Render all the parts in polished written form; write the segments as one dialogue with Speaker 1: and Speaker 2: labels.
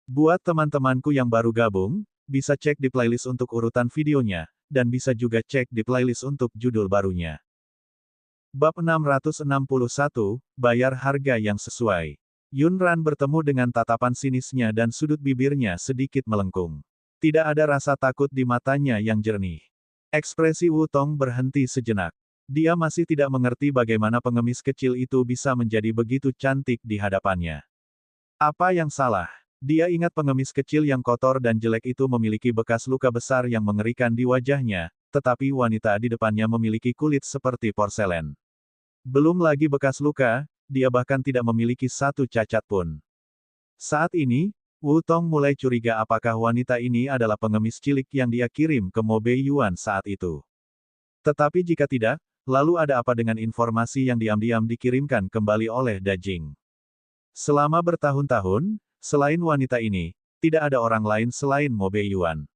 Speaker 1: Buat teman-temanku yang baru gabung, bisa cek di playlist untuk urutan videonya, dan bisa juga cek di playlist untuk judul barunya. Bab 661, Bayar Harga yang Sesuai. Yunran bertemu dengan tatapan sinisnya dan sudut bibirnya sedikit melengkung. Tidak ada rasa takut di matanya yang jernih. Ekspresi Wu Tong berhenti sejenak. Dia masih tidak mengerti bagaimana pengemis kecil itu bisa menjadi begitu cantik di hadapannya. Apa yang salah? Dia ingat pengemis kecil yang kotor dan jelek itu memiliki bekas luka besar yang mengerikan di wajahnya, tetapi wanita di depannya memiliki kulit seperti porselen. Belum lagi bekas luka, dia bahkan tidak memiliki satu cacat pun. Saat ini, Wu Tong mulai curiga apakah wanita ini adalah pengemis cilik yang dia kirim ke Mo Bei Yuan saat itu. Tetapi jika tidak, lalu ada apa dengan informasi yang diam-diam dikirimkan kembali oleh Dajing? Selama bertahun-tahun, selain wanita ini, tidak ada orang lain selain Mo Bei Yuan.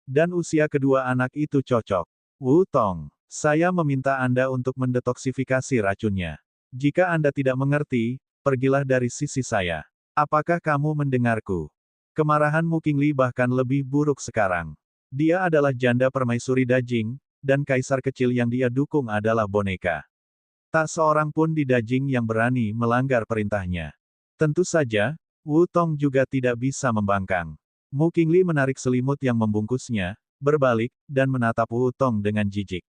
Speaker 1: Dan usia kedua anak itu cocok. Wu Tong, saya meminta Anda untuk mendetoksifikasi racunnya. Jika Anda tidak mengerti, pergilah dari sisi saya. Apakah kamu mendengarku? Kemarahan Mu Qingli bahkan lebih buruk sekarang. Dia adalah janda permaisuri Dajing, dan kaisar kecil yang dia dukung adalah boneka. Tak seorang pun di Dajing yang berani melanggar perintahnya. Tentu saja, Wu Tong juga tidak bisa membangkang. Mu Qingli menarik selimut yang membungkusnya, berbalik, dan menatap Wu Tong dengan jijik.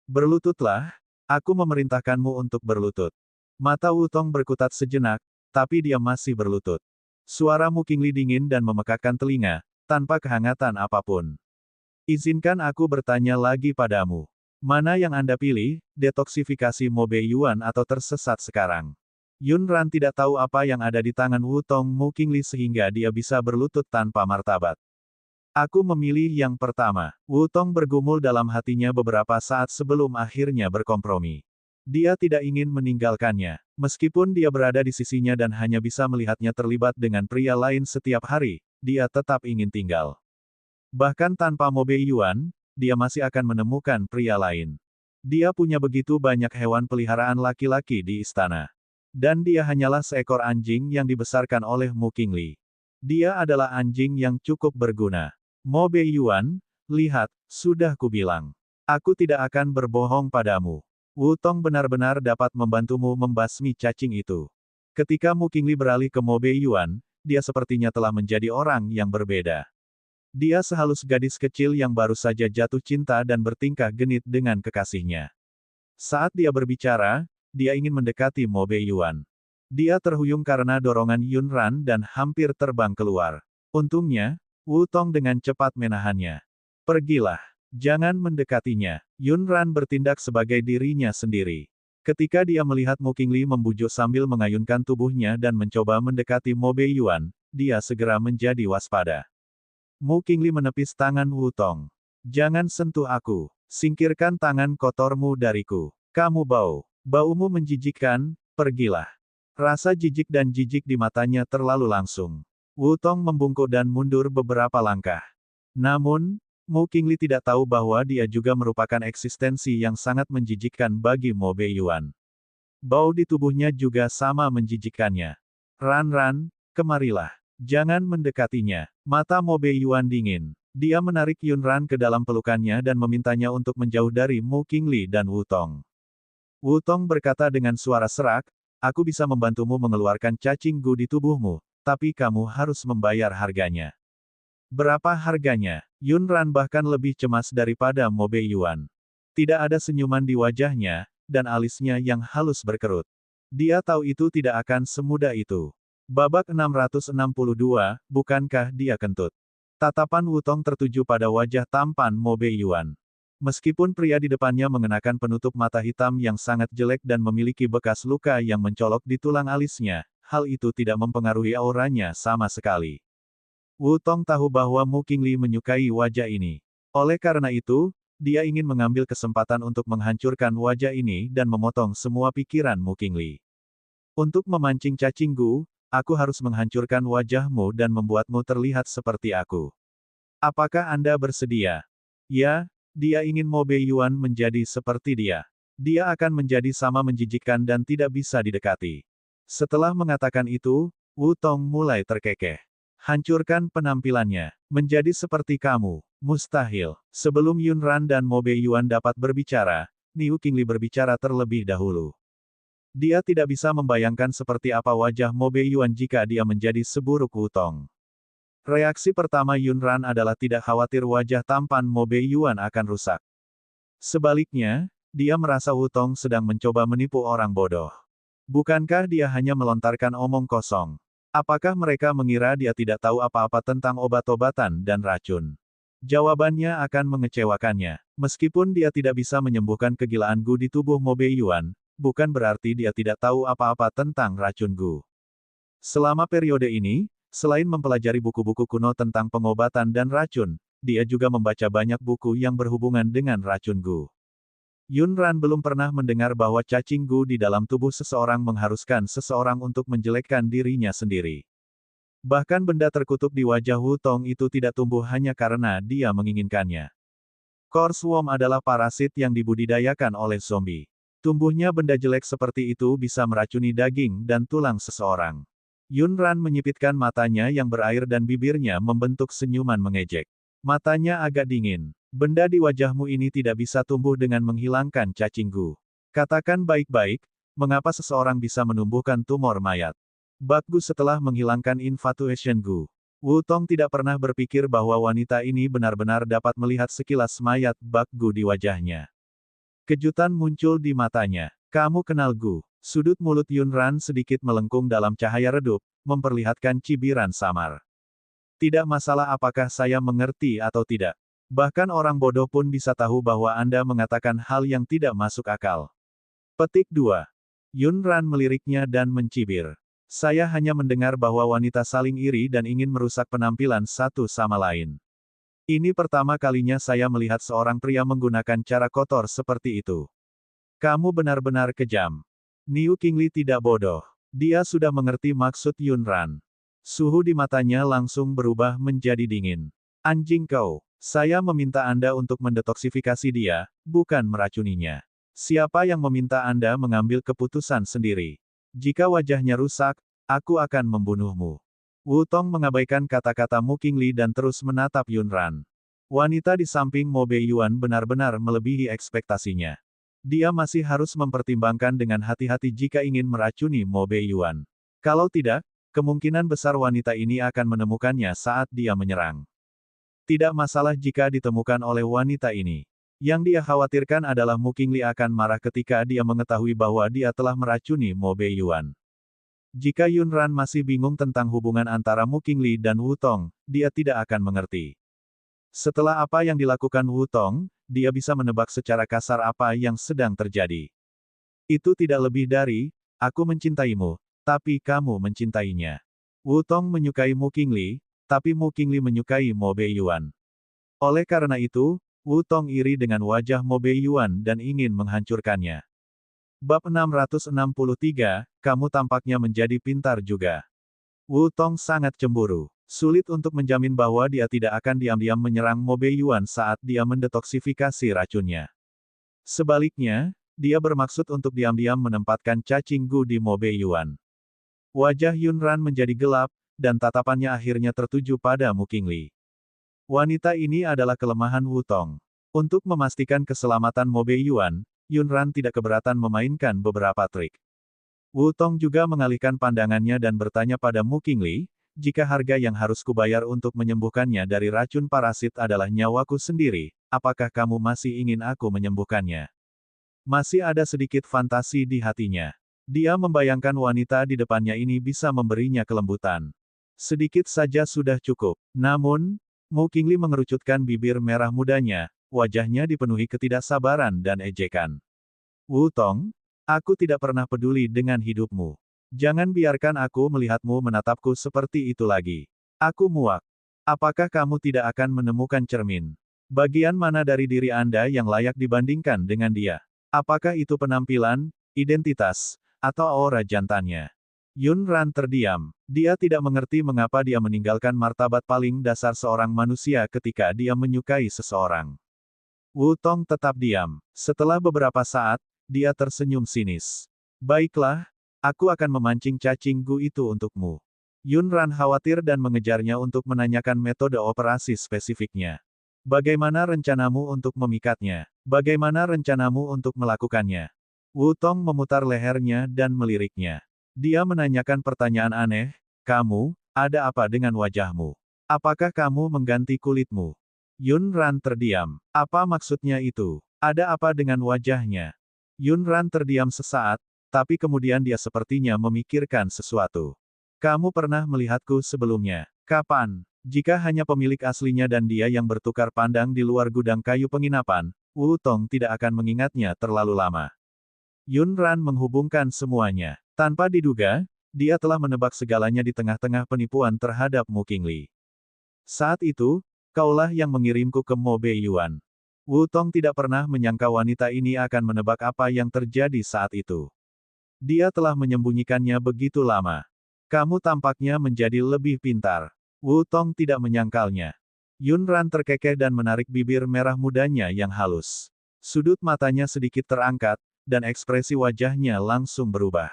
Speaker 1: Berlututlah, aku memerintahkanmu untuk berlutut. Mata Wu Tong berkutat sejenak, tapi dia masih berlutut. Suara Mu Qingli dingin dan memekakkan telinga, tanpa kehangatan apapun. Izinkan aku bertanya lagi padamu. Mana yang Anda pilih, detoksifikasi Mo Bei Yuan atau tersesat sekarang? Yunran tidak tahu apa yang ada di tangan Wu Tong Mu Qingli sehingga dia bisa berlutut tanpa martabat. Aku memilih yang pertama. Wu Tong bergumul dalam hatinya beberapa saat sebelum akhirnya berkompromi. Dia tidak ingin meninggalkannya. Meskipun dia berada di sisinya dan hanya bisa melihatnya terlibat dengan pria lain setiap hari, dia tetap ingin tinggal. Bahkan tanpa Mo Bei Yuan, dia masih akan menemukan pria lain. Dia punya begitu banyak hewan peliharaan laki-laki di istana. Dan dia hanyalah seekor anjing yang dibesarkan oleh Mu Qingli. Dia adalah anjing yang cukup berguna. Mo Bei Yuan, lihat, sudah kubilang. Aku tidak akan berbohong padamu. Wu Tong benar-benar dapat membantumu membasmi cacing itu. Ketika Mu Qingli beralih ke Mo Bei Yuan, dia sepertinya telah menjadi orang yang berbeda. Dia sehalus gadis kecil yang baru saja jatuh cinta dan bertingkah genit dengan kekasihnya. Saat dia berbicara, dia ingin mendekati Mo Bei Yuan. Dia terhuyung karena dorongan Yunran dan hampir terbang keluar. Untungnya, Wu Tong dengan cepat menahannya. Pergilah. Jangan mendekatinya. Yunran bertindak sebagai dirinya sendiri. Ketika dia melihat Mu Qingli membujuk sambil mengayunkan tubuhnya dan mencoba mendekati Mo Bei Yuan, dia segera menjadi waspada. Mu Qingli menepis tangan Wu Tong. Jangan sentuh aku. Singkirkan tangan kotormu dariku. Kamu bau. Baumu menjijikkan, pergilah. Rasa jijik dan jijik di matanya terlalu langsung. Wu Tong membungkuk dan mundur beberapa langkah. Namun, Mu Qingli tidak tahu bahwa dia juga merupakan eksistensi yang sangat menjijikkan bagi Mo Bei Yuan. Bau di tubuhnya juga sama menjijikkannya. Ran, kemarilah. Jangan mendekatinya. Mata Mo Bei Yuan dingin. Dia menarik Yunran ke dalam pelukannya dan memintanya untuk menjauh dari Mu Qingli dan Wu Tong. Wu Tong berkata dengan suara serak, aku bisa membantumu mengeluarkan cacing gu di tubuhmu, tapi kamu harus membayar harganya. Berapa harganya? Yunran bahkan lebih cemas daripada Mo Bei Yuan. Tidak ada senyuman di wajahnya, dan alisnya yang halus berkerut. Dia tahu itu tidak akan semudah itu. Babak 662, bukankah dia kentut? Tatapan Wu Tong tertuju pada wajah tampan Mo Bei Yuan. Meskipun pria di depannya mengenakan penutup mata hitam yang sangat jelek dan memiliki bekas luka yang mencolok di tulang alisnya, hal itu tidak mempengaruhi auranya sama sekali. Wu Tong tahu bahwa Mu Qingli menyukai wajah ini. Oleh karena itu, dia ingin mengambil kesempatan untuk menghancurkan wajah ini dan memotong semua pikiran Mu Qingli. Untuk memancing cacing gu, aku harus menghancurkan wajahmu dan membuatmu terlihat seperti aku. Apakah Anda bersedia? Ya. Dia ingin Mo Bei Yuan menjadi seperti dia. Dia akan menjadi sama menjijikkan dan tidak bisa didekati. Setelah mengatakan itu, Wu Tong mulai terkekeh. Hancurkan penampilannya. Menjadi seperti kamu. Mustahil. Sebelum Yunran dan Mo Beiyuan dapat berbicara, Niu Qingli berbicara terlebih dahulu. Dia tidak bisa membayangkan seperti apa wajah Mo Beiyuan jika dia menjadi seburuk Wutong. Reaksi pertama Yunran adalah tidak khawatir wajah tampan Mo Beiyuan akan rusak. Sebaliknya, dia merasa Wutong sedang mencoba menipu orang bodoh. Bukankah dia hanya melontarkan omong kosong? Apakah mereka mengira dia tidak tahu apa-apa tentang obat-obatan dan racun? Jawabannya akan mengecewakannya. Meskipun dia tidak bisa menyembuhkan kegilaan Gu di tubuh Mo Beiyuan, bukan berarti dia tidak tahu apa-apa tentang racun Gu. Selama periode ini, selain mempelajari buku-buku kuno tentang pengobatan dan racun, dia juga membaca banyak buku yang berhubungan dengan racun Gu. Yunran belum pernah mendengar bahwa cacing Gu di dalam tubuh seseorang mengharuskan seseorang untuk menjelekkan dirinya sendiri. Bahkan benda terkutuk di wajah Wutong itu tidak tumbuh hanya karena dia menginginkannya. Coarse worm adalah parasit yang dibudidayakan oleh zombie. Tumbuhnya benda jelek seperti itu bisa meracuni daging dan tulang seseorang. Yunran menyipitkan matanya yang berair dan bibirnya membentuk senyuman mengejek. Matanya agak dingin. Benda di wajahmu ini tidak bisa tumbuh dengan menghilangkan cacing Gu. Katakan baik-baik, mengapa seseorang bisa menumbuhkan tumor mayat? Bak Gu setelah menghilangkan infatuation Gu. Wutong tidak pernah berpikir bahwa wanita ini benar-benar dapat melihat sekilas mayat Bak Gu di wajahnya. Kejutan muncul di matanya. Kamu kenal Gu? Sudut mulut Yunran sedikit melengkung dalam cahaya redup, memperlihatkan cibiran samar. Tidak masalah apakah saya mengerti atau tidak. Bahkan orang bodoh pun bisa tahu bahwa Anda mengatakan hal yang tidak masuk akal. Petik 2. Yunran meliriknya dan mencibir. Saya hanya mendengar bahwa wanita saling iri dan ingin merusak penampilan satu sama lain. Ini pertama kalinya saya melihat seorang pria menggunakan cara kotor seperti itu. Kamu benar-benar kejam. Niu Qingli tidak bodoh. Dia sudah mengerti maksud Yunran. Suhu di matanya langsung berubah menjadi dingin. Anjing kau. Saya meminta Anda untuk mendetoksifikasi dia, bukan meracuninya. Siapa yang meminta Anda mengambil keputusan sendiri? Jika wajahnya rusak, aku akan membunuhmu. Wutong mengabaikan kata-kata Mu Qingli dan terus menatap Yunran. Wanita di samping Mo Beiyuan benar-benar melebihi ekspektasinya. Dia masih harus mempertimbangkan dengan hati-hati jika ingin meracuni Mo Beiyuan. Kalau tidak, kemungkinan besar wanita ini akan menemukannya saat dia menyerang. Tidak masalah jika ditemukan oleh wanita ini. Yang dia khawatirkan adalah Mu Qingli akan marah ketika dia mengetahui bahwa dia telah meracuni Mo Beiyuan. Jika Yunran masih bingung tentang hubungan antara Mu Qingli dan Wutong, dia tidak akan mengerti. Setelah apa yang dilakukan Wutong, dia bisa menebak secara kasar apa yang sedang terjadi. Itu tidak lebih dari, aku mencintaimu, tapi kamu mencintainya. Wutong menyukai Mu Qingli, tapi Mu Qingli menyukai Mo Beiyuan. Oleh karena itu, Wutong iri dengan wajah Mo Beiyuan dan ingin menghancurkannya. Bab 663, kamu tampaknya menjadi pintar juga. Wutong sangat cemburu. Sulit untuk menjamin bahwa dia tidak akan diam-diam menyerang Mo Beiyuan saat dia mendetoksifikasi racunnya. Sebaliknya, dia bermaksud untuk diam-diam menempatkan cacing Gu di Mo Beiyuan. Wajah Yunran menjadi gelap, dan tatapannya akhirnya tertuju pada Mu Qingli. Wanita ini adalah kelemahan Wutong. Untuk memastikan keselamatan Mo Beiyuan, Yunran tidak keberatan memainkan beberapa trik. Wutong juga mengalihkan pandangannya dan bertanya pada Mu Qingli, jika harga yang harus kubayar untuk menyembuhkannya dari racun parasit adalah nyawaku sendiri, apakah kamu masih ingin aku menyembuhkannya? Masih ada sedikit fantasi di hatinya. Dia membayangkan wanita di depannya ini bisa memberinya kelembutan. Sedikit saja sudah cukup. Namun, Mu Qingli mengerucutkan bibir merah mudanya, wajahnya dipenuhi ketidaksabaran dan ejekan. Wutong, aku tidak pernah peduli dengan hidupmu. Jangan biarkan aku melihatmu menatapku seperti itu lagi. Aku muak. Apakah kamu tidak akan menemukan cermin? Bagian mana dari diri Anda yang layak dibandingkan dengan dia? Apakah itu penampilan, identitas, atau aura jantannya? Yunran terdiam. Dia tidak mengerti mengapa dia meninggalkan martabat paling dasar seorang manusia ketika dia menyukai seseorang. Wutong tetap diam. Setelah beberapa saat, dia tersenyum sinis. Baiklah, aku akan memancing cacing Gu itu untukmu. Yun Ran khawatir dan mengejarnya untuk menanyakan metode operasi spesifiknya. Bagaimana rencanamu untuk memikatnya? Bagaimana rencanamu untuk melakukannya? Wu Tong memutar lehernya dan meliriknya. Dia menanyakan pertanyaan aneh, kamu, ada apa dengan wajahmu? Apakah kamu mengganti kulitmu? Yun Ran terdiam. Apa maksudnya itu? Ada apa dengan wajahnya? Yun Ran terdiam sesaat, tapi kemudian dia sepertinya memikirkan sesuatu. Kamu pernah melihatku sebelumnya. Kapan? Jika hanya pemilik aslinya dan dia yang bertukar pandang di luar gudang kayu penginapan, Wu Tong tidak akan mengingatnya terlalu lama. Yun Ran menghubungkan semuanya. Tanpa diduga, dia telah menebak segalanya di tengah-tengah penipuan terhadap Mu Qingli. Saat itu, kaulah yang mengirimku ke Mo Beiyuan. Wu Tong tidak pernah menyangka wanita ini akan menebak apa yang terjadi saat itu. Dia telah menyembunyikannya begitu lama. Kamu tampaknya menjadi lebih pintar. Wu Tong tidak menyangkalnya. Yun Ran terkekeh dan menarik bibir merah mudanya yang halus. Sudut matanya sedikit terangkat, dan ekspresi wajahnya langsung berubah.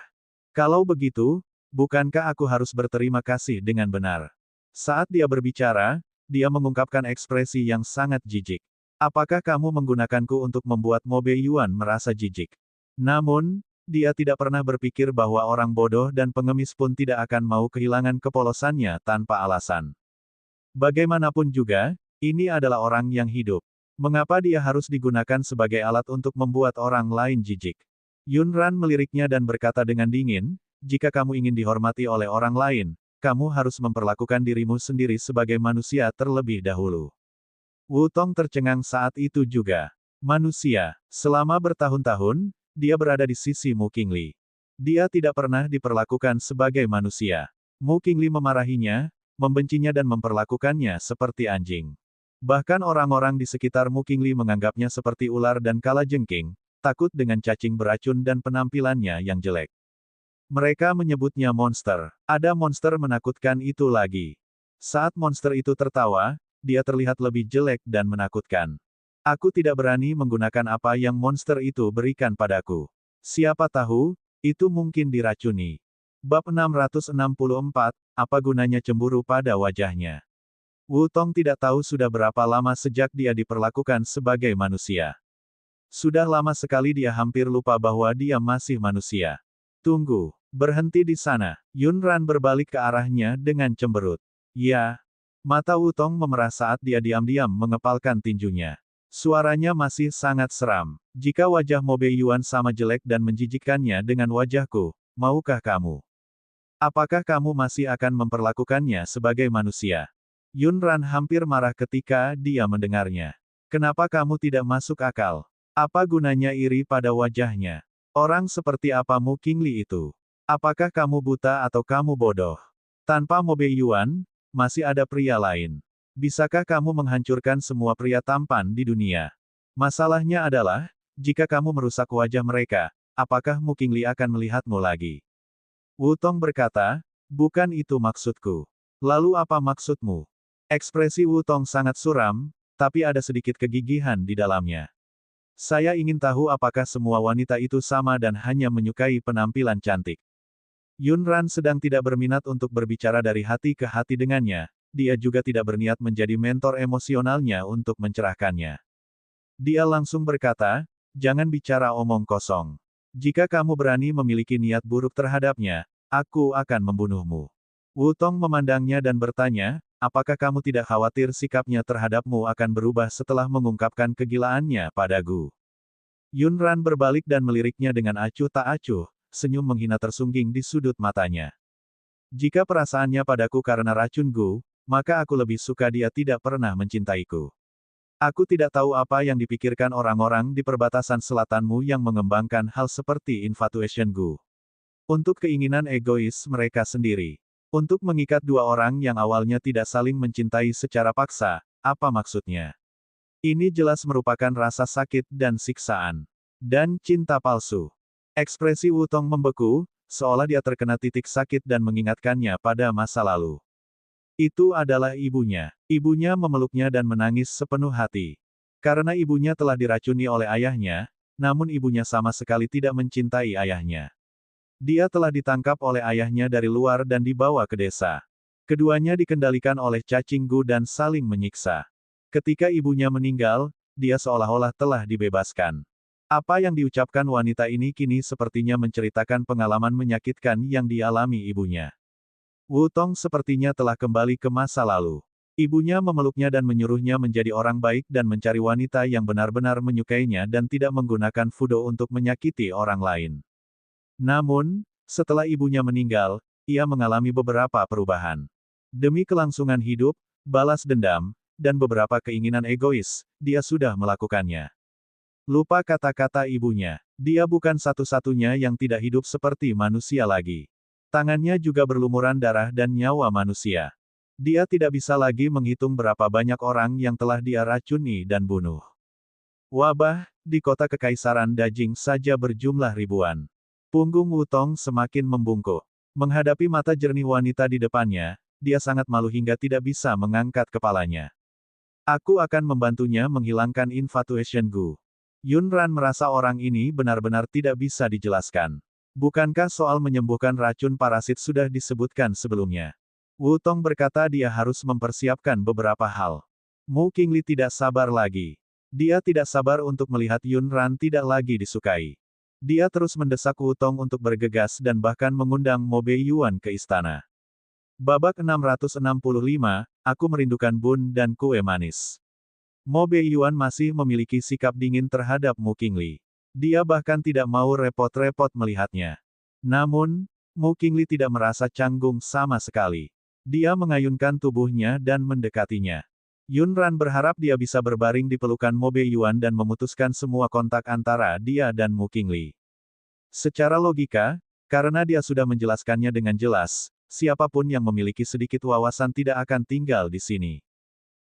Speaker 1: Kalau begitu, bukankah aku harus berterima kasih dengan benar? Saat dia berbicara, dia mengungkapkan ekspresi yang sangat jijik. Apakah kamu menggunakanku untuk membuat Mo Beiyuan merasa jijik? Namun, dia tidak pernah berpikir bahwa orang bodoh dan pengemis pun tidak akan mau kehilangan kepolosannya tanpa alasan. Bagaimanapun juga, ini adalah orang yang hidup. Mengapa dia harus digunakan sebagai alat untuk membuat orang lain jijik? Yun Ran meliriknya dan berkata dengan dingin, jika kamu ingin dihormati oleh orang lain, kamu harus memperlakukan dirimu sendiri sebagai manusia terlebih dahulu. Wu Tong tercengang saat itu juga. Manusia. Selama bertahun-tahun, dia berada di sisi Mu Qingli. Dia tidak pernah diperlakukan sebagai manusia. Mu Qingli memarahinya, membencinya dan memperlakukannya seperti anjing. Bahkan orang-orang di sekitar Mu Qingli menganggapnya seperti ular dan kalajengking, takut dengan cacing beracun dan penampilannya yang jelek. Mereka menyebutnya monster. Ada monster menakutkan itu lagi. Saat monster itu tertawa, dia terlihat lebih jelek dan menakutkan. Aku tidak berani menggunakan apa yang monster itu berikan padaku. Siapa tahu, itu mungkin diracuni. Bab 664, apa gunanya cemburu pada wajahnya? Wu Tong tidak tahu sudah berapa lama sejak dia diperlakukan sebagai manusia. Sudah lama sekali dia hampir lupa bahwa dia masih manusia. Tunggu, berhenti di sana. Yun Ran berbalik ke arahnya dengan cemberut. Ya. Mata Wu Tong memerah saat dia diam-diam mengepalkan tinjunya. Suaranya masih sangat seram. Jika wajah Mo Beiyuan sama jelek dan menjijikkannya dengan wajahku, maukah kamu? Apakah kamu masih akan memperlakukannya sebagai manusia? Yun Ran hampir marah ketika dia mendengarnya. Kenapa kamu tidak masuk akal? Apa gunanya iri pada wajahnya? Orang seperti apa Mu Qingli itu? Apakah kamu buta atau kamu bodoh? Tanpa Mo Beiyuan, masih ada pria lain. Bisakah kamu menghancurkan semua pria tampan di dunia? Masalahnya adalah, jika kamu merusak wajah mereka, apakah Mu Qingli akan melihatmu lagi? Wu Tong berkata, bukan itu maksudku. Lalu apa maksudmu? Ekspresi Wu Tong sangat suram, tapi ada sedikit kegigihan di dalamnya. Saya ingin tahu apakah semua wanita itu sama dan hanya menyukai penampilan cantik. Yun Ran sedang tidak berminat untuk berbicara dari hati ke hati dengannya. Dia juga tidak berniat menjadi mentor emosionalnya untuk mencerahkannya. Dia langsung berkata, jangan bicara omong kosong. Jika kamu berani memiliki niat buruk terhadapnya, aku akan membunuhmu. Wu Tong memandangnya dan bertanya, apakah kamu tidak khawatir sikapnya terhadapmu akan berubah setelah mengungkapkan kegilaannya padaku? Yun Ran berbalik dan meliriknya dengan acuh tak acuh, senyum menghina tersungging di sudut matanya. Jika perasaannya padaku karena racun Gu, maka aku lebih suka dia tidak pernah mencintaiku. Aku tidak tahu apa yang dipikirkan orang-orang di perbatasan selatanmu yang mengembangkan hal seperti infatuation Gu. Untuk keinginan egois mereka sendiri. Untuk mengikat dua orang yang awalnya tidak saling mencintai secara paksa, apa maksudnya? Ini jelas merupakan rasa sakit dan siksaan. Dan cinta palsu. Ekspresi Wu Tong membeku, seolah dia terkena titik sakit dan mengingatkannya pada masa lalu. Itu adalah ibunya. Ibunya memeluknya dan menangis sepenuh hati. Karena ibunya telah diracuni oleh ayahnya, namun ibunya sama sekali tidak mencintai ayahnya. Dia telah ditangkap oleh ayahnya dari luar dan dibawa ke desa. Keduanya dikendalikan oleh cacing Gu dan saling menyiksa. Ketika ibunya meninggal, dia seolah-olah telah dibebaskan. Apa yang diucapkan wanita ini kini sepertinya menceritakan pengalaman menyakitkan yang dialami ibunya. Wu Tong sepertinya telah kembali ke masa lalu. Ibunya memeluknya dan menyuruhnya menjadi orang baik dan mencari wanita yang benar-benar menyukainya dan tidak menggunakan fudo untuk menyakiti orang lain. Namun, setelah ibunya meninggal, ia mengalami beberapa perubahan. Demi kelangsungan hidup, balas dendam, dan beberapa keinginan egois, dia sudah melakukannya. Lupa kata-kata ibunya. Dia bukan satu-satunya yang tidak hidup seperti manusia lagi. Tangannya juga berlumuran darah dan nyawa manusia. Dia tidak bisa lagi menghitung berapa banyak orang yang telah dia racuni dan bunuh. Wabah, di kota Kekaisaran Dajing saja berjumlah ribuan. Punggung Wu Tong semakin membungkuk. Menghadapi mata jernih wanita di depannya, dia sangat malu hingga tidak bisa mengangkat kepalanya. Aku akan membantunya menghilangkan infatuation Gu. Yun Ran merasa orang ini benar-benar tidak bisa dijelaskan. Bukankah soal menyembuhkan racun parasit sudah disebutkan sebelumnya? Wu Tong berkata dia harus mempersiapkan beberapa hal. Mu Qingli tidak sabar lagi. Dia tidak sabar untuk melihat Yun Ran tidak lagi disukai. Dia terus mendesak Wu Tong untuk bergegas dan bahkan mengundang Mo Bei Yuan ke istana. Babak 665, aku merindukan bun dan kue manis. Mo Bei Yuan masih memiliki sikap dingin terhadap Mu Qingli. Dia bahkan tidak mau repot-repot melihatnya. Namun, Mu Qingli tidak merasa canggung sama sekali. Dia mengayunkan tubuhnya dan mendekatinya. Yun Ran berharap dia bisa berbaring di pelukan Mo Bei Yuan dan memutuskan semua kontak antara dia dan Mu Qingli. Secara logika, karena dia sudah menjelaskannya dengan jelas, siapapun yang memiliki sedikit wawasan tidak akan tinggal di sini.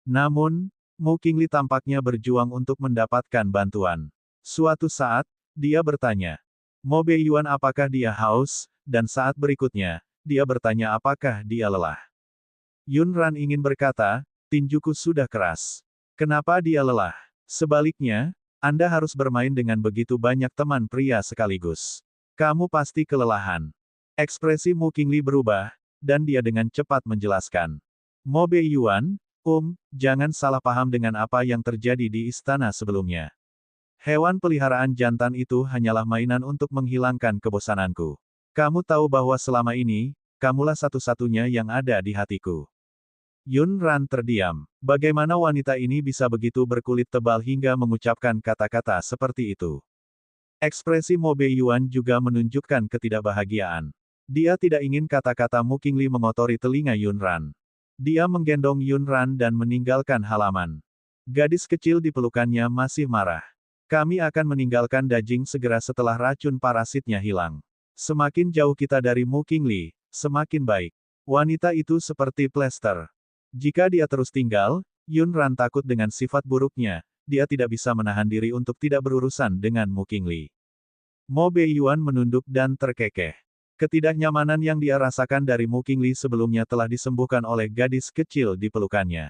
Speaker 1: Namun, Mu Qingli tampaknya berjuang untuk mendapatkan bantuan. Suatu saat, dia bertanya, Mo Bei Yuan apakah dia haus, dan saat berikutnya, dia bertanya apakah dia lelah. Yun Ran ingin berkata, tinjuku sudah keras. Kenapa dia lelah? Sebaliknya, Anda harus bermain dengan begitu banyak teman pria sekaligus. Kamu pasti kelelahan. Ekspresi Mu Qingli berubah, dan dia dengan cepat menjelaskan. Mo Bei Yuan, jangan salah paham dengan apa yang terjadi di istana sebelumnya. Hewan peliharaan jantan itu hanyalah mainan untuk menghilangkan kebosananku. Kamu tahu bahwa selama ini, kamulah satu-satunya yang ada di hatiku. Yun Ran terdiam. Bagaimana wanita ini bisa begitu berkulit tebal hingga mengucapkan kata-kata seperti itu? Ekspresi Mo Bei Yuan juga menunjukkan ketidakbahagiaan. Dia tidak ingin kata-kata Mu Qingli mengotori telinga Yun Ran. Dia menggendong Yun Ran dan meninggalkan halaman. Gadis kecil di pelukannya masih marah. Kami akan meninggalkan Dajing segera setelah racun parasitnya hilang. Semakin jauh kita dari Mu Qingli, semakin baik. Wanita itu seperti plester. Jika dia terus tinggal, Yun Ran takut dengan sifat buruknya, dia tidak bisa menahan diri untuk tidak berurusan dengan Mu Qingli. Mo Bei Yuan menunduk dan terkekeh. Ketidaknyamanan yang dia rasakan dari Mu Qingli sebelumnya telah disembuhkan oleh gadis kecil di pelukannya.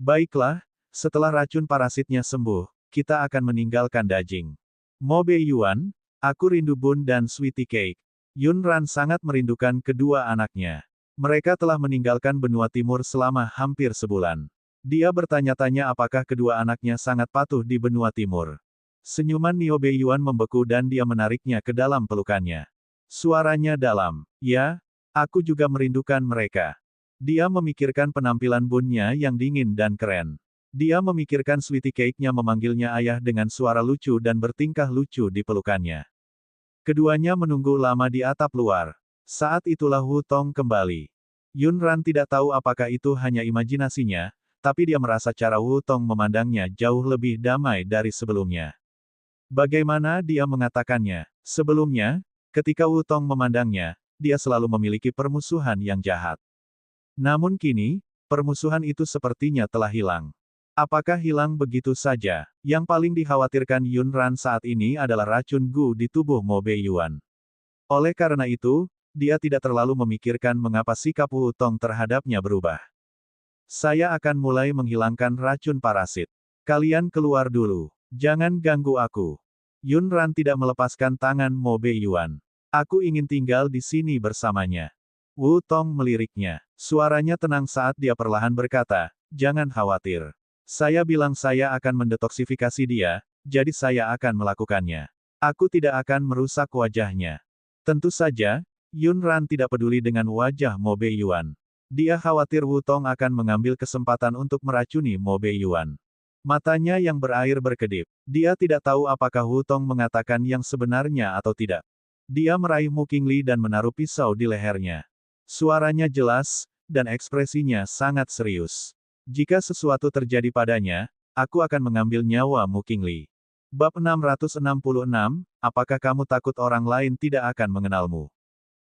Speaker 1: Baiklah, setelah racun parasitnya sembuh, kita akan meninggalkan Dajing. Mo Bei Yuan, aku rindu bun dan sweetie cake. Yun Ran sangat merindukan kedua anaknya. Mereka telah meninggalkan benua timur selama hampir sebulan. Dia bertanya-tanya apakah kedua anaknya sangat patuh di benua timur. Senyuman Mo Bei Yuan membeku dan dia menariknya ke dalam pelukannya. Suaranya dalam. Ya, aku juga merindukan mereka. Dia memikirkan penampilan bunnya yang dingin dan keren. Dia memikirkan sweetie cake-nya memanggilnya ayah dengan suara lucu dan bertingkah lucu di pelukannya. Keduanya menunggu lama di atap luar. Saat itulah Wu Tong kembali. Yun Ran tidak tahu apakah itu hanya imajinasinya, tapi dia merasa cara Wu Tong memandangnya jauh lebih damai dari sebelumnya. Bagaimana dia mengatakannya? Sebelumnya, ketika Wu Tong memandangnya, dia selalu memiliki permusuhan yang jahat. Namun kini, permusuhan itu sepertinya telah hilang. Apakah hilang begitu saja? Yang paling dikhawatirkan Yun Ran saat ini adalah racun Gu di tubuh Mo Bei Yuan. Oleh karena itu, dia tidak terlalu memikirkan mengapa sikap Wu Tong terhadapnya berubah. Saya akan mulai menghilangkan racun parasit. Kalian keluar dulu. Jangan ganggu aku. Yun Ran tidak melepaskan tangan Mo Bei Yuan. Aku ingin tinggal di sini bersamanya. Wu Tong meliriknya. Suaranya tenang saat dia perlahan berkata, jangan khawatir. Saya bilang saya akan mendetoksifikasi dia, jadi saya akan melakukannya. Aku tidak akan merusak wajahnya. Tentu saja, Yun Ran tidak peduli dengan wajah Mo Beiyuan. Dia khawatir Wu Tong akan mengambil kesempatan untuk meracuni Mo Beiyuan. Matanya yang berair berkedip. Dia tidak tahu apakah Wu Tong mengatakan yang sebenarnya atau tidak. Dia meraih Mu Qingli dan menaruh pisau di lehernya. Suaranya jelas, dan ekspresinya sangat serius. Jika sesuatu terjadi padanya, aku akan mengambil nyawa Mu Qingli. Bab 666, apakah kamu takut orang lain tidak akan mengenalmu?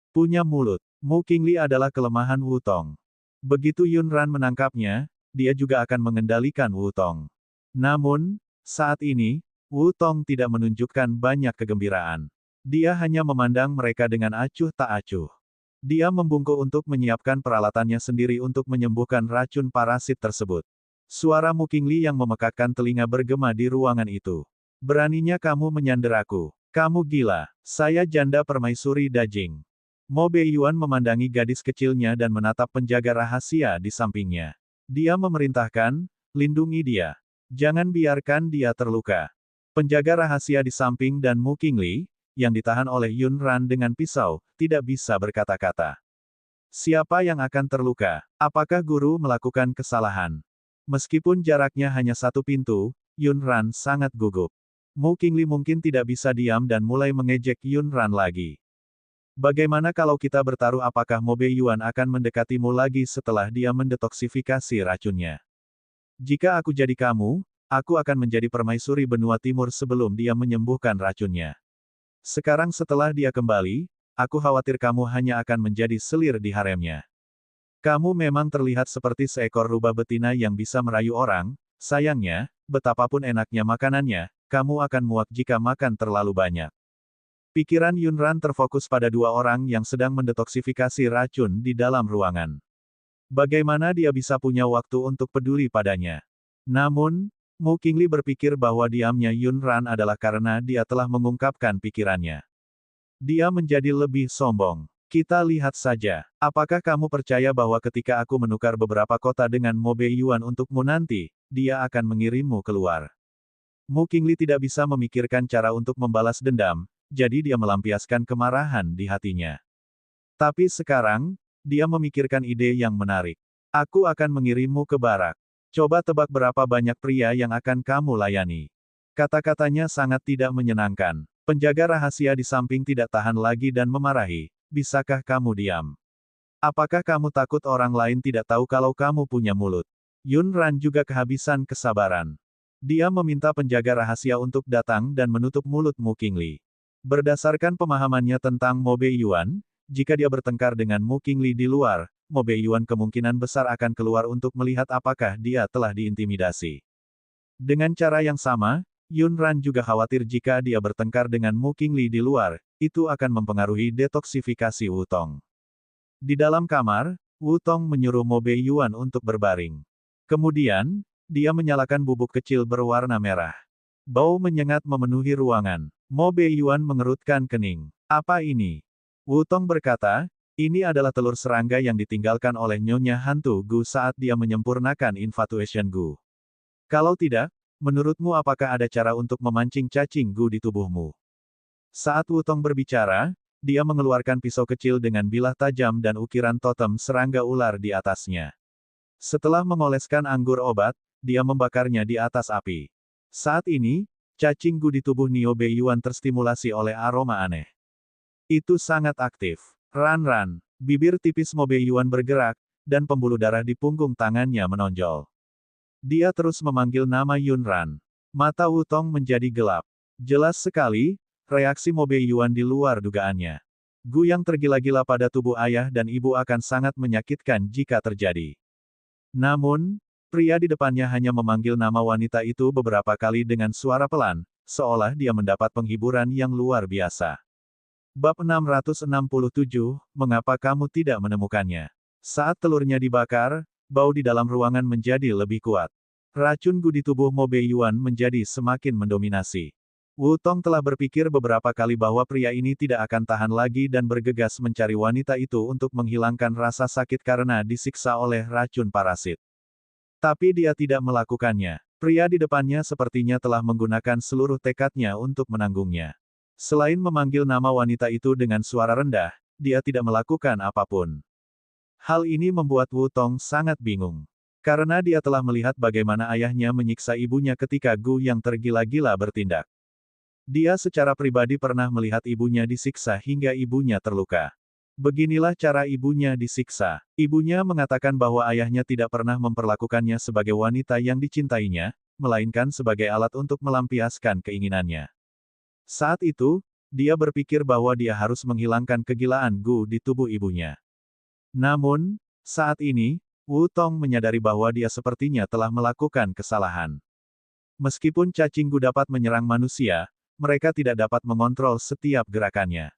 Speaker 1: Punya mulut. Mu Qingli adalah kelemahan Wu Tong. Begitu Yun Ran menangkapnya, dia juga akan mengendalikan Wu Tong. Namun, saat ini, Wu Tong tidak menunjukkan banyak kegembiraan. Dia hanya memandang mereka dengan acuh tak acuh. Dia membungkuk untuk menyiapkan peralatannya sendiri untuk menyembuhkan racun parasit tersebut. Suara Mu Qingli yang memekakkan telinga bergema di ruangan itu. Beraninya kamu menyandera aku. Kamu gila. Saya janda permaisuri Dajing. Mo Beiyuan memandangi gadis kecilnya dan menatap penjaga rahasia di sampingnya. Dia memerintahkan, lindungi dia. Jangan biarkan dia terluka. Penjaga rahasia di samping dan Mu Qingli, yang ditahan oleh Yun Ran dengan pisau, tidak bisa berkata-kata. Siapa yang akan terluka? Apakah guru melakukan kesalahan? Meskipun jaraknya hanya satu pintu, Yun Ran sangat gugup. Mu Qingli mungkin tidak bisa diam dan mulai mengejek Yun Ran lagi. Bagaimana kalau kita bertaruh apakah Mo Beiyuan akan mendekatimu lagi setelah dia mendetoksifikasi racunnya? Jika aku jadi kamu, aku akan menjadi permaisuri benua timur sebelum dia menyembuhkan racunnya. Sekarang setelah dia kembali, aku khawatir kamu hanya akan menjadi selir di haremnya. Kamu memang terlihat seperti seekor rubah betina yang bisa merayu orang, sayangnya, betapapun enaknya makanannya, kamu akan muak jika makan terlalu banyak. Pikiran Yun Ran terfokus pada dua orang yang sedang mendetoksifikasi racun di dalam ruangan. Bagaimana dia bisa punya waktu untuk peduli padanya? Namun, Mu Qingli berpikir bahwa diamnya Yun Ran adalah karena dia telah mengungkapkan pikirannya. Dia menjadi lebih sombong. Kita lihat saja. Apakah kamu percaya bahwa ketika aku menukar beberapa kota dengan Mo Beiyuan untukmu nanti, dia akan mengirimmu keluar? Mu Qingli tidak bisa memikirkan cara untuk membalas dendam, jadi dia melampiaskan kemarahan di hatinya. Tapi sekarang, dia memikirkan ide yang menarik. Aku akan mengirimmu ke barak. Coba tebak berapa banyak pria yang akan kamu layani. Kata-katanya sangat tidak menyenangkan. Penjaga rahasia di samping tidak tahan lagi dan memarahi. Bisakah kamu diam? Apakah kamu takut orang lain tidak tahu kalau kamu punya mulut? Yun Ran juga kehabisan kesabaran. Dia meminta penjaga rahasia untuk datang dan menutup mulut Mu Qingli. Berdasarkan pemahamannya tentang Mo Beiyuan, jika dia bertengkar dengan Mu Qingli di luar, Mo Beiyuan kemungkinan besar akan keluar untuk melihat apakah dia telah diintimidasi. Dengan cara yang sama, Yun Ran juga khawatir jika dia bertengkar dengan Mu Qingli di luar, itu akan mempengaruhi detoksifikasi Wu Tong. Di dalam kamar, Wu Tong menyuruh Mo Beiyuan untuk berbaring. Kemudian, dia menyalakan bubuk kecil berwarna merah. Bau menyengat memenuhi ruangan. Mo Beiyuan mengerutkan kening. Apa ini? Wu Tong berkata, ini adalah telur serangga yang ditinggalkan oleh Nyonya Hantu Gu saat dia menyempurnakan Infatuation Gu. Kalau tidak, menurutmu apakah ada cara untuk memancing cacing Gu di tubuhmu? Saat Wu Tong berbicara, dia mengeluarkan pisau kecil dengan bilah tajam dan ukiran totem serangga ular di atasnya. Setelah mengoleskan anggur obat, dia membakarnya di atas api. Saat ini, cacing Gu di tubuh Nio Beiyuan terstimulasi oleh aroma aneh. Itu sangat aktif. Ran, bibir tipis Mo Beiyuan bergerak, dan pembuluh darah di punggung tangannya menonjol. Dia terus memanggil nama Yun Ran. Mata Wu Tong menjadi gelap. Jelas sekali, reaksi Mo Beiyuan di luar dugaannya. Gu yang tergila-gila pada tubuh ayah dan ibu akan sangat menyakitkan jika terjadi. Namun, pria di depannya hanya memanggil nama wanita itu beberapa kali dengan suara pelan, seolah dia mendapat penghiburan yang luar biasa. Bab 667, mengapa kamu tidak menemukannya? Saat telurnya dibakar, bau di dalam ruangan menjadi lebih kuat. Racun Gu di tubuh Mo Beiyuan menjadi semakin mendominasi. Wu Tong telah berpikir beberapa kali bahwa pria ini tidak akan tahan lagi dan bergegas mencari wanita itu untuk menghilangkan rasa sakit karena disiksa oleh racun parasit. Tapi dia tidak melakukannya. Pria di depannya sepertinya telah menggunakan seluruh tekadnya untuk menanggungnya. Selain memanggil nama wanita itu dengan suara rendah, dia tidak melakukan apapun. Hal ini membuat Wu Tong sangat bingung. Karena dia telah melihat bagaimana ayahnya menyiksa ibunya ketika Gu yang tergila-gila bertindak. Dia secara pribadi pernah melihat ibunya disiksa hingga ibunya terluka. Beginilah cara ibunya disiksa. Ibunya mengatakan bahwa ayahnya tidak pernah memperlakukannya sebagai wanita yang dicintainya, melainkan sebagai alat untuk melampiaskan keinginannya. Saat itu, dia berpikir bahwa dia harus menghilangkan kegilaan Gu di tubuh ibunya. Namun, saat ini, Wu Tong menyadari bahwa dia sepertinya telah melakukan kesalahan. Meskipun cacing Gu dapat menyerang manusia, mereka tidak dapat mengontrol setiap gerakannya.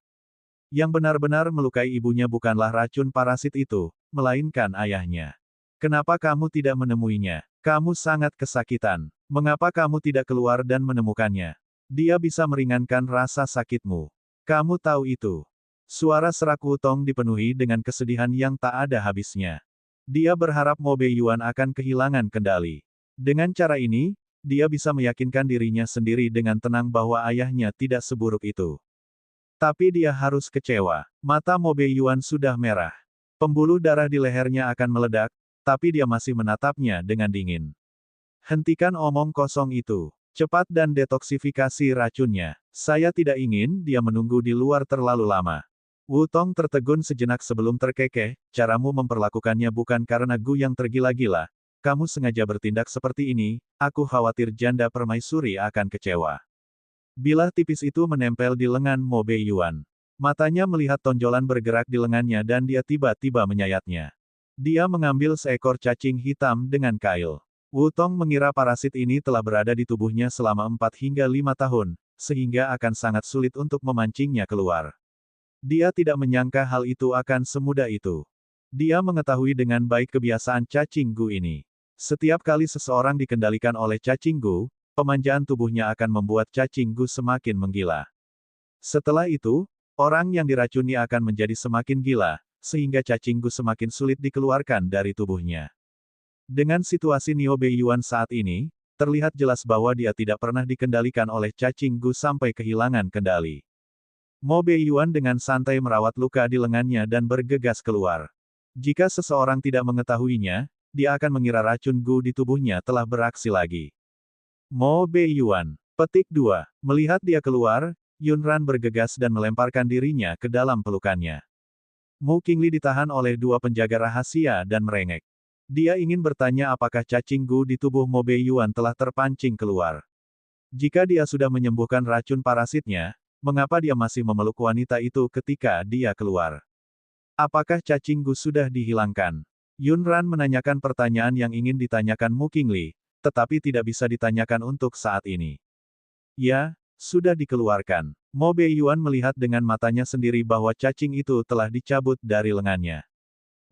Speaker 1: Yang benar-benar melukai ibunya bukanlah racun parasit itu, melainkan ayahnya. Kenapa kamu tidak menemuinya? Kamu sangat kesakitan. Mengapa kamu tidak keluar dan menemukannya? Dia bisa meringankan rasa sakitmu. Kamu tahu itu. Suara serak Wu Tong dipenuhi dengan kesedihan yang tak ada habisnya. Dia berharap Mo Beiyuan akan kehilangan kendali. Dengan cara ini, dia bisa meyakinkan dirinya sendiri dengan tenang bahwa ayahnya tidak seburuk itu. Tapi dia harus kecewa. Mata Mo Beiyuan sudah merah. Pembuluh darah di lehernya akan meledak, tapi dia masih menatapnya dengan dingin. Hentikan omong kosong itu. Cepat dan detoksifikasi racunnya. Saya tidak ingin dia menunggu di luar terlalu lama. Wu Tong tertegun sejenak sebelum terkekeh, caramu memperlakukannya bukan karena Gu yang tergila-gila. Kamu sengaja bertindak seperti ini, aku khawatir janda permaisuri akan kecewa. Bilah tipis itu menempel di lengan Mo Beiyuan. Matanya melihat tonjolan bergerak di lengannya dan dia tiba-tiba menyayatnya. Dia mengambil seekor cacing hitam dengan kail. Wu Tong mengira parasit ini telah berada di tubuhnya selama 4 hingga 5 tahun, sehingga akan sangat sulit untuk memancingnya keluar. Dia tidak menyangka hal itu akan semudah itu. Dia mengetahui dengan baik kebiasaan cacing Gu ini. Setiap kali seseorang dikendalikan oleh cacing Gu, pemanjaan tubuhnya akan membuat cacing Gu semakin menggila. Setelah itu, orang yang diracuni akan menjadi semakin gila, sehingga cacing Gu semakin sulit dikeluarkan dari tubuhnya. Dengan situasi Mo Beiyuan saat ini, terlihat jelas bahwa dia tidak pernah dikendalikan oleh cacing Gu sampai kehilangan kendali. Mo Beiyuan dengan santai merawat luka di lengannya dan bergegas keluar. Jika seseorang tidak mengetahuinya, dia akan mengira racun Gu di tubuhnya telah beraksi lagi. Mo Beiyuan. Petik 2. Melihat dia keluar, Yunran bergegas dan melemparkan dirinya ke dalam pelukannya. Mu Qingli ditahan oleh 2 penjaga rahasia dan merengek. Dia ingin bertanya apakah cacing Gu di tubuh Mo Beiyuan telah terpancing keluar. Jika dia sudah menyembuhkan racun parasitnya, mengapa dia masih memeluk wanita itu ketika dia keluar? Apakah cacing Gu sudah dihilangkan? Yunran menanyakan pertanyaan yang ingin ditanyakan Mu Qingli, tetapi tidak bisa ditanyakan untuk saat ini. Ya, sudah dikeluarkan. Mo Beiyuan melihat dengan matanya sendiri bahwa cacing itu telah dicabut dari lengannya.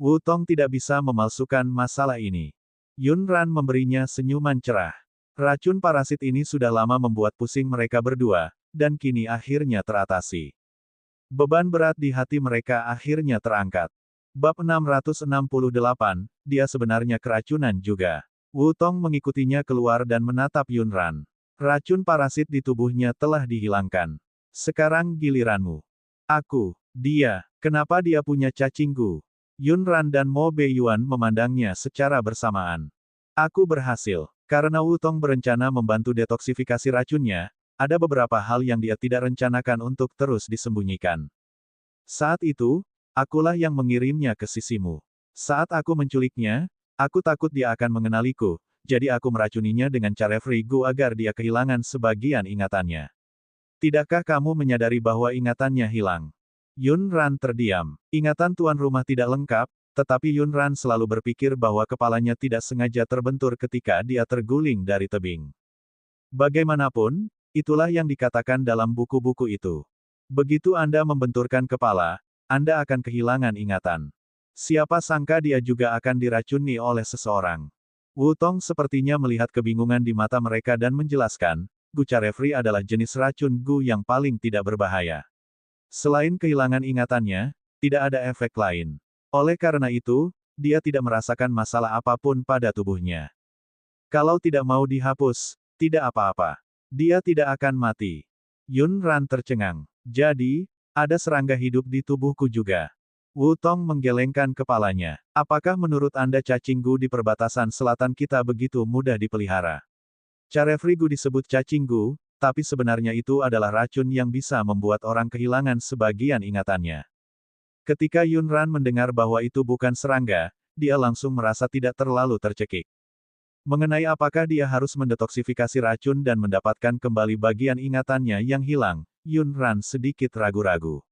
Speaker 1: Wu Tong tidak bisa memalsukan masalah ini. Yunran memberinya senyuman cerah. Racun parasit ini sudah lama membuat pusing mereka berdua, dan kini akhirnya teratasi. Beban berat di hati mereka akhirnya terangkat. Bab 668, dia sebenarnya keracunan juga. Wu Tong mengikutinya keluar dan menatap Yunran. Racun parasit di tubuhnya telah dihilangkan. Sekarang giliranmu. Dia, kenapa dia punya cacing Gu? Yunran dan Mo Beiyuan memandangnya secara bersamaan. Aku berhasil. Karena Wu Tong berencana membantu detoksifikasi racunnya, ada beberapa hal yang dia tidak rencanakan untuk terus disembunyikan. Saat itu, akulah yang mengirimnya ke sisimu. Saat aku menculiknya, aku takut dia akan mengenaliku, jadi aku meracuninya dengan cara Free Gu agar dia kehilangan sebagian ingatannya. Tidakkah kamu menyadari bahwa ingatannya hilang? Yunran terdiam. Ingatan tuan rumah tidak lengkap, tetapi Yunran selalu berpikir bahwa kepalanya tidak sengaja terbentur ketika dia terguling dari tebing. Bagaimanapun, itulah yang dikatakan dalam buku-buku itu. Begitu Anda membenturkan kepala, Anda akan kehilangan ingatan. Siapa sangka dia juga akan diracuni oleh seseorang. Wu Tong sepertinya melihat kebingungan di mata mereka dan menjelaskan, Gu Carefree adalah jenis racun Gu yang paling tidak berbahaya. Selain kehilangan ingatannya, tidak ada efek lain. Oleh karena itu, dia tidak merasakan masalah apapun pada tubuhnya. Kalau tidak mau dihapus, tidak apa-apa. Dia tidak akan mati. Yun Ran tercengang. Jadi, ada serangga hidup di tubuhku juga. Wu Tong menggelengkan kepalanya. Apakah menurut Anda cacing Gu di perbatasan selatan kita begitu mudah dipelihara? Carefree Gu disebut cacing Gu, tapi sebenarnya itu adalah racun yang bisa membuat orang kehilangan sebagian ingatannya. Ketika Yun Ran mendengar bahwa itu bukan serangga, dia langsung merasa tidak terlalu tercekik. Mengenai apakah dia harus mendetoksifikasi racun dan mendapatkan kembali bagian ingatannya yang hilang, Yun Ran sedikit ragu-ragu.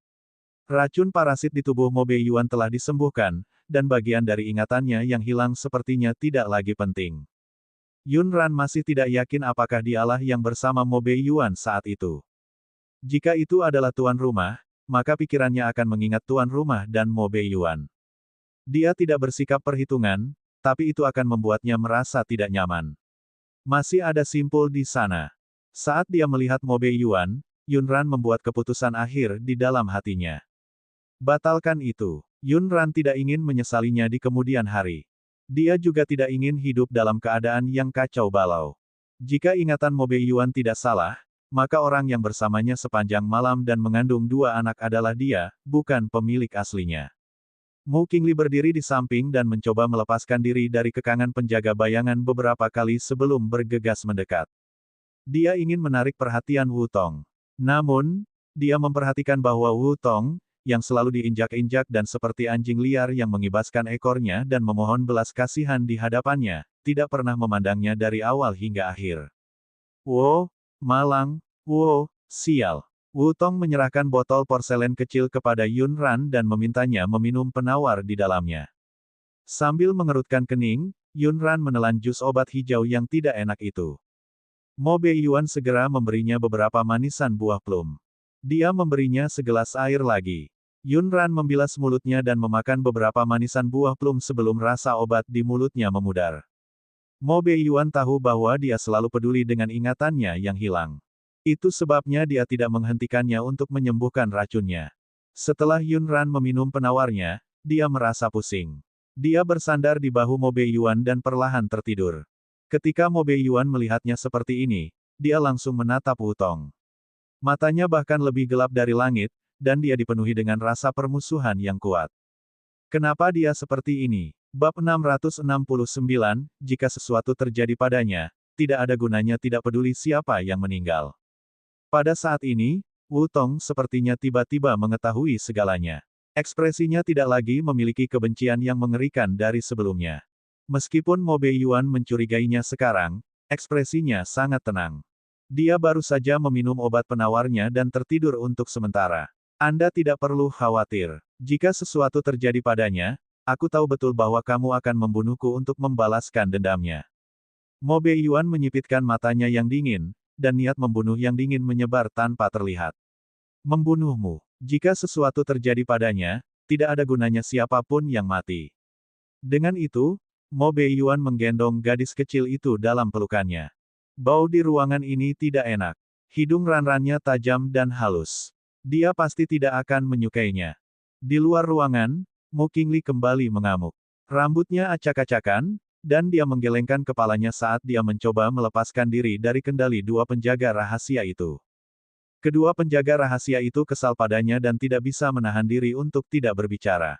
Speaker 1: Racun parasit di tubuh Mo Beiyuan telah disembuhkan, dan bagian dari ingatannya yang hilang sepertinya tidak lagi penting. Yun Ran masih tidak yakin apakah dialah yang bersama Mo Beiyuan saat itu. Jika itu adalah tuan rumah, maka pikirannya akan mengingat tuan rumah dan Mo Beiyuan. Dia tidak bersikap perhitungan, tapi itu akan membuatnya merasa tidak nyaman. Masih ada simpul di sana. Saat dia melihat Mo Beiyuan, Yun Ran membuat keputusan akhir di dalam hatinya. Batalkan itu. Yun Ran tidak ingin menyesalinya di kemudian hari. Dia juga tidak ingin hidup dalam keadaan yang kacau balau. Jika ingatan Mo Beiyuan tidak salah, maka orang yang bersamanya sepanjang malam dan mengandung dua anak adalah dia, bukan pemilik aslinya. Mu Qingli berdiri di samping dan mencoba melepaskan diri dari kekangan penjaga bayangan beberapa kali sebelum bergegas mendekat. Dia ingin menarik perhatian Wu Tong. Namun, dia memperhatikan bahwa Wu Tong, yang selalu diinjak-injak dan seperti anjing liar yang mengibaskan ekornya dan memohon belas kasihan di hadapannya, tidak pernah memandangnya dari awal hingga akhir. Wo, malang, wo, sial. Wu Tong menyerahkan botol porselen kecil kepada Yun Ran dan memintanya meminum penawar di dalamnya. Sambil mengerutkan kening, Yun Ran menelan jus obat hijau yang tidak enak itu. Mo Beiyuan segera memberinya beberapa manisan buah plum. Dia memberinya segelas air lagi. Yun Ran membilas mulutnya dan memakan beberapa manisan buah plum sebelum rasa obat di mulutnya memudar. Mo Beiyuan tahu bahwa dia selalu peduli dengan ingatannya yang hilang. Itu sebabnya dia tidak menghentikannya untuk menyembuhkan racunnya. Setelah Yun Ran meminum penawarnya, dia merasa pusing. Dia bersandar di bahu Mo Beiyuan dan perlahan tertidur. Ketika Mo Beiyuan melihatnya seperti ini, dia langsung menatap Wu Tong. Matanya bahkan lebih gelap dari langit, dan dia dipenuhi dengan rasa permusuhan yang kuat. Kenapa dia seperti ini? Bab 669, jika sesuatu terjadi padanya, tidak ada gunanya tidak peduli siapa yang meninggal. Pada saat ini, Wu Tong sepertinya tiba-tiba mengetahui segalanya. Ekspresinya tidak lagi memiliki kebencian yang mengerikan dari sebelumnya. Meskipun Mo Beiyuan mencurigainya sekarang, ekspresinya sangat tenang. Dia baru saja meminum obat penawarnya dan tertidur untuk sementara. Anda tidak perlu khawatir. Jika sesuatu terjadi padanya, aku tahu betul bahwa kamu akan membunuhku untuk membalaskan dendamnya. Mo Beiyuan menyipitkan matanya yang dingin, dan niat membunuh yang dingin menyebar tanpa terlihat. Membunuhmu. Jika sesuatu terjadi padanya, tidak ada gunanya siapapun yang mati. Dengan itu, Mo Beiyuan menggendong gadis kecil itu dalam pelukannya. Bau di ruangan ini tidak enak. Hidung Ran-Rannya tajam dan halus. Dia pasti tidak akan menyukainya. Di luar ruangan, Mu Qingli kembali mengamuk. Rambutnya acak-acakan, dan dia menggelengkan kepalanya saat dia mencoba melepaskan diri dari kendali dua penjaga rahasia itu. Kedua penjaga rahasia itu kesal padanya dan tidak bisa menahan diri untuk tidak berbicara.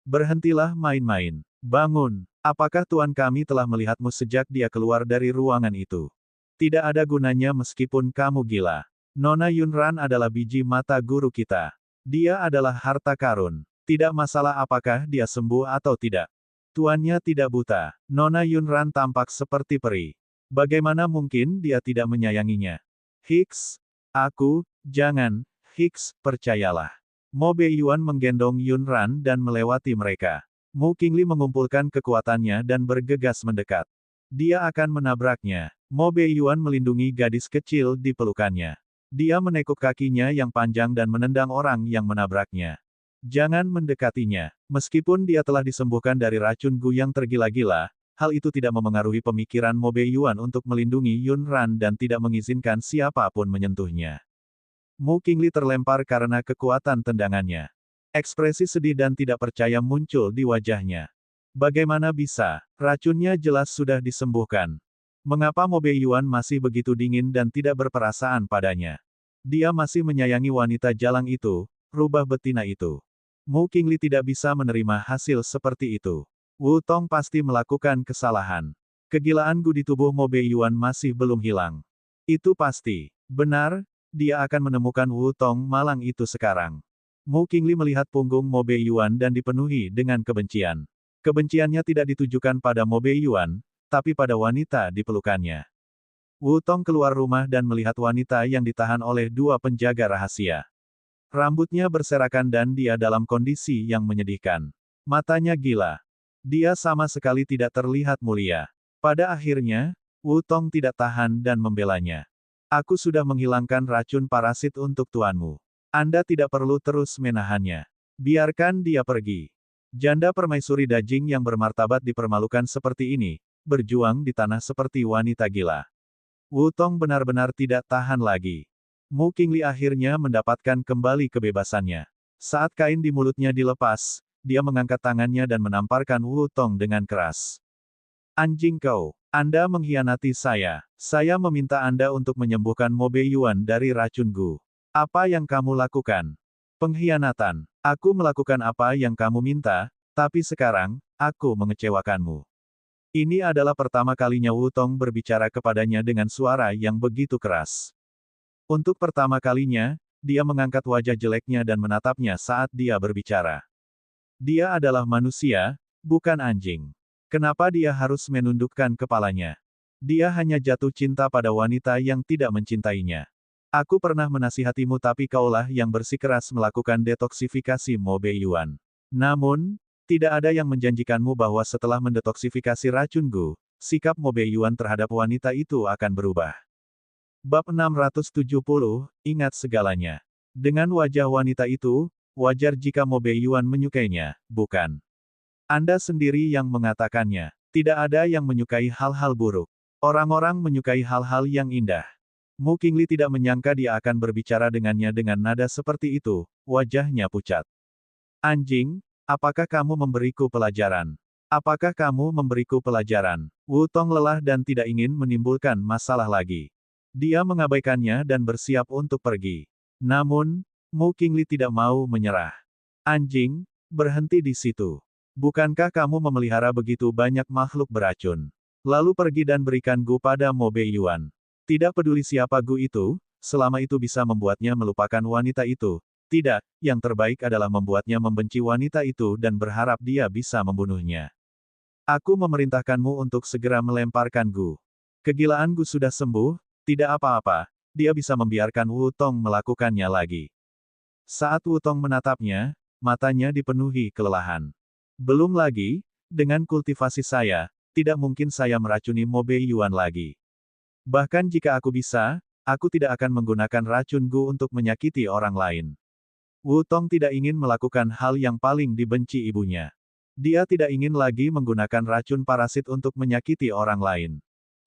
Speaker 1: Berhentilah main-main. Bangun. Apakah tuan kami telah melihatmu sejak dia keluar dari ruangan itu? Tidak ada gunanya meskipun kamu gila. Nona Yun Ran adalah biji mata guru kita. Dia adalah harta karun. Tidak masalah apakah dia sembuh atau tidak. Tuannya tidak buta. Nona Yun Ran tampak seperti peri. Bagaimana mungkin dia tidak menyayanginya? Hiks. Jangan. Hiks, percayalah. Mo Beiyuan menggendong Yun Ran dan melewati mereka. Mu Qingli mengumpulkan kekuatannya dan bergegas mendekat. Dia akan menabraknya. Mo Beiyuan melindungi gadis kecil di pelukannya. Dia menekuk kakinya yang panjang dan menendang orang yang menabraknya. Jangan mendekatinya. Meskipun dia telah disembuhkan dari racun Gu yang tergila-gila, hal itu tidak memengaruhi pemikiran Mo Beiyuan untuk melindungi Yun Ran dan tidak mengizinkan siapapun menyentuhnya. Mu Qingli terlempar karena kekuatan tendangannya. Ekspresi sedih dan tidak percaya muncul di wajahnya. Bagaimana bisa? Racunnya jelas sudah disembuhkan. Mengapa Mo Beiyuan masih begitu dingin dan tidak berperasaan padanya? Dia masih menyayangi wanita jalang itu, rubah betina itu. Mu Qingli tidak bisa menerima hasil seperti itu. Wu Tong pasti melakukan kesalahan. Kegilaan Gu di tubuh Mo Beiyuan masih belum hilang. Itu pasti. Benar, dia akan menemukan Wu Tong malang itu sekarang. Mu Qingli melihat punggung Mo Beiyuan dan dipenuhi dengan kebencian. Kebenciannya tidak ditujukan pada Mo Beiyuan, tapi pada wanita di pelukannya. Wu Tong keluar rumah dan melihat wanita yang ditahan oleh dua penjaga rahasia. Rambutnya berserakan dan dia dalam kondisi yang menyedihkan. Matanya gila. Dia sama sekali tidak terlihat mulia. Pada akhirnya, Wu Tong tidak tahan dan membelanya. Aku sudah menghilangkan racun parasit untuk tuanmu. Anda tidak perlu terus menahannya. Biarkan dia pergi. Janda permaisuri Dajing yang bermartabat dipermalukan seperti ini, berjuang di tanah seperti wanita gila. Wu Tong benar-benar tidak tahan lagi. Mu Qingli akhirnya mendapatkan kembali kebebasannya. Saat kain di mulutnya dilepas, dia mengangkat tangannya dan menamparkan Wu Tong dengan keras. Anjing kau, Anda mengkhianati saya. Saya meminta Anda untuk menyembuhkan Mo Beiyuan dari racun Gu. Apa yang kamu lakukan? Pengkhianatan. Aku melakukan apa yang kamu minta, tapi sekarang, aku mengecewakanmu. Ini adalah pertama kalinya Wu Tong berbicara kepadanya dengan suara yang begitu keras. Untuk pertama kalinya, dia mengangkat wajah jeleknya dan menatapnya saat dia berbicara. Dia adalah manusia, bukan anjing. Kenapa dia harus menundukkan kepalanya? Dia hanya jatuh cinta pada wanita yang tidak mencintainya. Aku pernah menasihatimu tapi kaulah yang bersikeras melakukan detoksifikasi Mo Beiyuan. Namun, tidak ada yang menjanjikanmu bahwa setelah mendetoksifikasi racun Gu, sikap Mo Beiyuan terhadap wanita itu akan berubah. Bab 670, ingat segalanya. Dengan wajah wanita itu, wajar jika Mo Beiyuan menyukainya, bukan? Anda sendiri yang mengatakannya. Tidak ada yang menyukai hal-hal buruk. Orang-orang menyukai hal-hal yang indah. Mu Qingli tidak menyangka dia akan berbicara dengannya dengan nada seperti itu, wajahnya pucat. Anjing, apakah kamu memberiku pelajaran? Apakah kamu memberiku pelajaran? Wu Tong lelah dan tidak ingin menimbulkan masalah lagi. Dia mengabaikannya dan bersiap untuk pergi. Namun, Mu Qingli tidak mau menyerah. Anjing, berhenti di situ. Bukankah kamu memelihara begitu banyak makhluk beracun? Lalu pergi dan berikan Gu pada Mo Beiyuan. Tidak peduli siapa Gu itu, selama itu bisa membuatnya melupakan wanita itu. Tidak, yang terbaik adalah membuatnya membenci wanita itu dan berharap dia bisa membunuhnya. Aku memerintahkanmu untuk segera melemparkan Gu. Kegilaan Gu sudah sembuh, tidak apa-apa, dia bisa membiarkan Wu Tong melakukannya lagi. Saat Wu Tong menatapnya, matanya dipenuhi kelelahan. Belum lagi, dengan kultivasi saya, tidak mungkin saya meracuni Mo Beiyuan lagi. Bahkan jika aku bisa, aku tidak akan menggunakan racun Gu untuk menyakiti orang lain. Wu Tong tidak ingin melakukan hal yang paling dibenci ibunya. Dia tidak ingin lagi menggunakan racun parasit untuk menyakiti orang lain.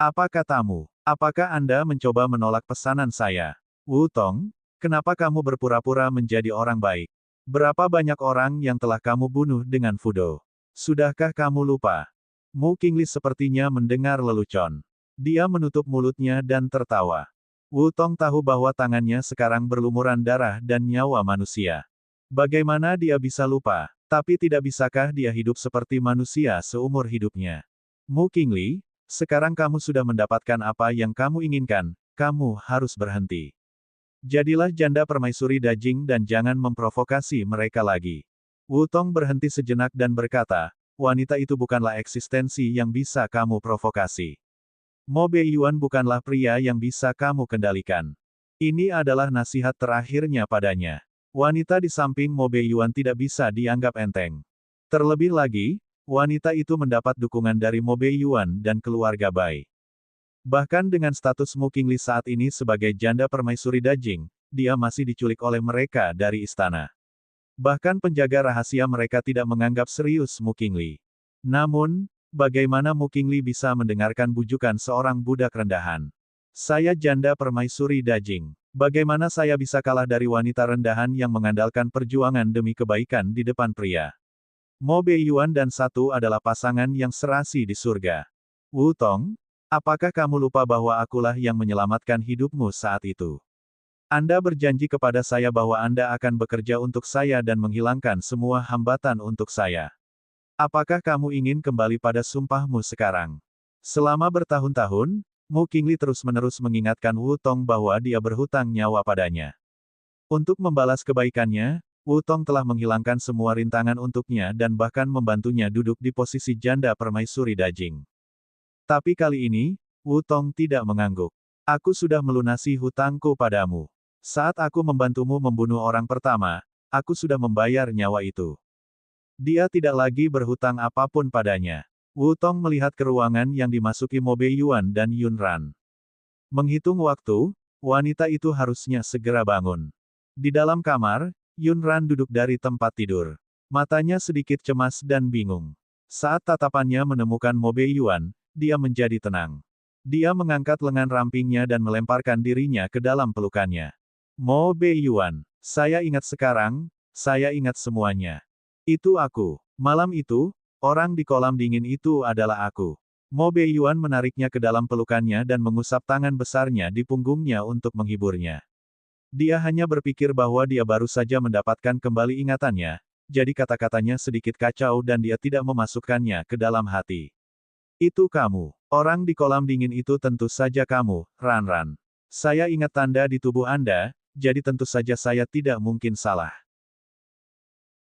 Speaker 1: Apa katamu? Apakah Anda mencoba menolak pesanan saya? Wu Tong, kenapa kamu berpura-pura menjadi orang baik? Berapa banyak orang yang telah kamu bunuh dengan Fudo? Sudahkah kamu lupa? Mu Qingli sepertinya mendengar lelucon. Dia menutup mulutnya dan tertawa. Wu Tong tahu bahwa tangannya sekarang berlumuran darah dan nyawa manusia. Bagaimana dia bisa lupa? Tapi tidak bisakah dia hidup seperti manusia seumur hidupnya? Mu Qingli, sekarang kamu sudah mendapatkan apa yang kamu inginkan, kamu harus berhenti. Jadilah janda permaisuri Dajing dan jangan memprovokasi mereka lagi. Wu Tong berhenti sejenak dan berkata, wanita itu bukanlah eksistensi yang bisa kamu provokasi. Mo Beiyuan bukanlah pria yang bisa kamu kendalikan. Ini adalah nasihat terakhirnya padanya. Wanita di samping Mo Beiyuan tidak bisa dianggap enteng. Terlebih lagi, wanita itu mendapat dukungan dari Mo Beiyuan dan keluarga Bai. Bahkan dengan status Mu Qingli saat ini sebagai janda permaisuri Dajing, dia masih diculik oleh mereka dari istana. Bahkan penjaga rahasia mereka tidak menganggap serius Mu Qingli. Namun, bagaimana Mu Qingli bisa mendengarkan bujukan seorang budak rendahan? Saya janda permaisuri Dajing. Bagaimana saya bisa kalah dari wanita rendahan yang mengandalkan perjuangan demi kebaikan di depan pria? Mo Beiyuan dan Satu adalah pasangan yang serasi di surga. Wu Tong, apakah kamu lupa bahwa akulah yang menyelamatkan hidupmu saat itu? Anda berjanji kepada saya bahwa Anda akan bekerja untuk saya dan menghilangkan semua hambatan untuk saya. Apakah kamu ingin kembali pada sumpahmu sekarang? Selama bertahun-tahun, Mu Qingli terus-menerus mengingatkan Wu Tong bahwa dia berhutang nyawa padanya. Untuk membalas kebaikannya, Wu Tong telah menghilangkan semua rintangan untuknya dan bahkan membantunya duduk di posisi janda permaisuri Dajing. Tapi kali ini, Wu Tong tidak mengangguk. Aku sudah melunasi hutangku padamu. Saat aku membantumu membunuh orang pertama, aku sudah membayar nyawa itu. Dia tidak lagi berhutang apapun padanya. Wu Tong melihat ke ruangan yang dimasuki Mo Beiyuan dan Yun Ran. Menghitung waktu, wanita itu harusnya segera bangun. Di dalam kamar, Yun Ran duduk dari tempat tidur. Matanya sedikit cemas dan bingung. Saat tatapannya menemukan Mo Beiyuan, dia menjadi tenang. Dia mengangkat lengan rampingnya dan melemparkan dirinya ke dalam pelukannya. Mo Beiyuan, saya ingat sekarang, saya ingat semuanya. Itu aku. Malam itu, orang di kolam dingin itu adalah aku. Mo Beiyuan menariknya ke dalam pelukannya dan mengusap tangan besarnya di punggungnya untuk menghiburnya. Dia hanya berpikir bahwa dia baru saja mendapatkan kembali ingatannya, jadi kata-katanya sedikit kacau dan dia tidak memasukkannya ke dalam hati. Itu kamu. Orang di kolam dingin itu tentu saja kamu, Ran Ran. Saya ingat tanda di tubuh Anda, jadi tentu saja saya tidak mungkin salah.